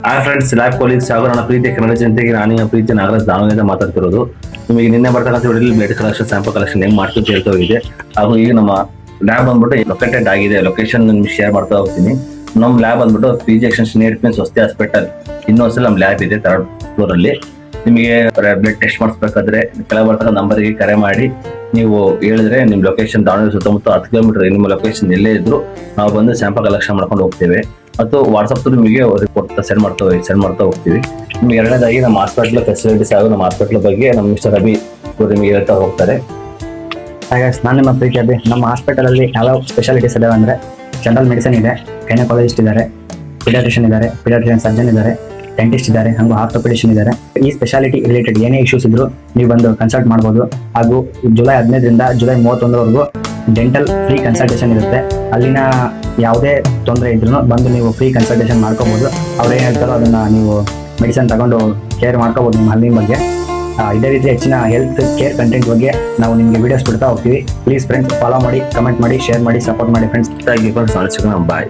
Hi friends, lab colleagues ಹಾಗೂ ನನ್ನ ಪ್ರೀತಿಯ ಕನ್ನಡ ಜನತೆಗೆ ನಾನು ನಿಮ್ಮ ಪ್ರೀತಿಯ ನಾಗರಾಜ್ ದಾವಣಗೆರೆಯಿಂದ ಮಾತಾಡ್ತಿರೋದು. ನಿಮಗೆ ನಿನ್ನೆ ಬರ್ತಕ್ಕಂಥ ವಿಡಿಯೋಲಿ ಬ್ಲಡ್ ಕಲೆಕ್ಷನ್, ಸ್ಯಾಂಪಲ್ ಕಲೆಕ್ಷನ್ ಹೆಂಗ್ ಮಾಡ್ತೀವಿ ಹೇಳ್ತಾ ಹೋಗಿದೆ. ಹಾಗೂ ಈಗ ನಮ್ಮ ಲ್ಯಾಬ್ ಬಂದ್ಬಿಟ್ಟು ಲೊಕೇಟೆಡ್ ಆಗಿದೆ. ಲೊಕೇಶನ್ ನಿಮ್ಗೆ ಶೇರ್ ಮಾಡ್ತಾ ಹೋಗ್ತೀನಿ. ನಮ್ಮ ಲ್ಯಾಬ್ ಬಂದ್ಬಿಟ್ಟು PG ಎಕ್ಸ್ಟೆನ್ಷನ್ ನಿಯರ್ ಸ್ವಸ್ತಿ ಹಾಸ್ಪಿಟಲ್ ಇನ್ನೊಂದ್ಸಲ ನಮ್ಮ ಲ್ಯಾಬ್ ಇದೆ 3rd floor ಅಲ್ಲಿ. ನಿಮಗೆ ಬ್ಲಡ್ ಟೆಸ್ಟ್ ಮಾಡಿಸ್ಬೇಕಾದ್ರೆ ಕೆಳಗೆ ಬರ್ತಕ್ಕಂಥ ನಂಬರ್ಗೆ ಕರೆ ಮಾಡಿ ನೀವು ಹೇಳಿದ್ರೆ ನಿಮ್ಮ ಲೊಕೇಶನ್ ದಾವಣಗೆರೆ ಸುತ್ತಮುತ್ತ 10 ಕಿಲೋಮೀಟರ್ ನಿಮ್ಮ ಲೊಕೇಶನ್ ಎಲ್ಲೇ ಇದ್ರು ನಾವು ಬಂದು ಸ್ಯಾಂಪಲ್ ಕಲೆಕ್ಷನ್ ಮಾಡ್ಕೊಂಡು ಹೋಗ್ತೇವೆ. ಮತ್ತು ವಾಟ್ಸಪ್ ನಿಮಗೆ ರಿಪೋರ್ಟ್ ಸೆಂಡ್ ಮಾಡ್ತಾ ಹೋಗ್ತೀವಿ. ನಿಮ್ಗೆ ಎರಡನೇದಾಗಿ ನಮ್ಮ ಹಾಸ್ಪಿಟಲ್ ಫೆಸಿಲಿಟೀಸ್ ಹಾಗೂ ನಮ್ಮ ಹಾಸ್ಪಿಟಲ್ ಬಗ್ಗೆ ನಮ್ಮ ಮಿಸ್ಟರ್ ರವಿ ನಿಮಗೆ ಹೇಳ್ತಾ ಹೋಗ್ತಾರೆ. ಹಾಗೆ ನಾನು ನಿಮ್ಮ ಪ್ರೀತಿ ಅಭಿ. ನಮ್ಮ ಹಾಸ್ಪಿಟಲಲ್ಲಿ ಯಾವ ಸ್ಪೆಷಾಲಿಟೀಸ್ ಇದಾವೆ ಅಂದರೆ ಜನರಲ್ ಮೆಡಿಸಿನ್ ಇದೆ, ಗೈನಕಾಲಜಿಸ್ಟ್ ಇದ್ದಾರೆ, ಪಿಡಿಯಾಟ್ರಿಷಿಯನ್ ಇದ್ದಾರೆ, ಪಿಡಿಯಾಟ್ರಿಷಿಯನ್ ಸರ್ಜನ್ ಇದ್ದಾರೆ, ಡೆಂಟಿಸ್ಟ್ ಇದ್ದಾರೆ, ಹಾಗೂ ಆರ್ಥೋಪೆಡಿಷಿಯನ್ ಇದ್ದಾರೆ. ಈ ಸ್ಪೆಷಾಲಿಟಿ ರಿಲೇಟೆಡ್ ಏನೇ ಇಶ್ಯೂಸ್ ಇದ್ರು ನೀವು ಬಂದು ಕನ್ಸಲ್ಟ್ ಮಾಡ್ಬೋದು. ಹಾಗೂ ಜುಲೈ 15ರಿಂದ ಜುಲೈ 31ರವರೆಗೂ ಡೆಂಟಲ್ ಫ್ರೀ ಕನ್ಸಲ್ಟೇಷನ್ ಇರುತ್ತೆ. ಅಲ್ಲಿನ ಯಾವುದೇ ತೊಂದರೆ ಇದ್ರೂ ಬಂದು ನೀವು ಫ್ರೀ ಕನ್ಸಲ್ಟೇಷನ್ ಮಾಡ್ಕೋಬೋದು. ಅವ್ರು ಏನು ಹೇಳ್ತಾರೋ ಅದನ್ನು ನೀವು ಮೆಡಿಸಿನ್ ತಗೊಂಡು ಕೇರ್ ಮಾಡ್ಕೋಬೋದು ನಿಮ್ಮ ಹಲ್ಲಿನ ಬಗ್ಗೆ. ಇದೇ ರೀತಿ ಹೆಚ್ಚಿನ ಹೆಲ್ತ್ ಕೇರ್ ಕಂಟೆಂಟ್ ಬಗ್ಗೆ ನಾವು ನಿಮಗೆ ವಿಡಿಯೋಸ್ ಬಿಡ್ತಾ ಹೋಗ್ತೀವಿ. ಪ್ಲೀಸ್ ಫ್ರೆಂಡ್ಸ್ ಫಾಲೋ ಮಾಡಿ, ಕಮೆಂಟ್ ಮಾಡಿ, ಶೇರ್ ಮಾಡಿ, ಸಪೋರ್ಟ್ ಮಾಡಿ ಫ್ರೆಂಡ್ಸ್. ಬಾಯ್.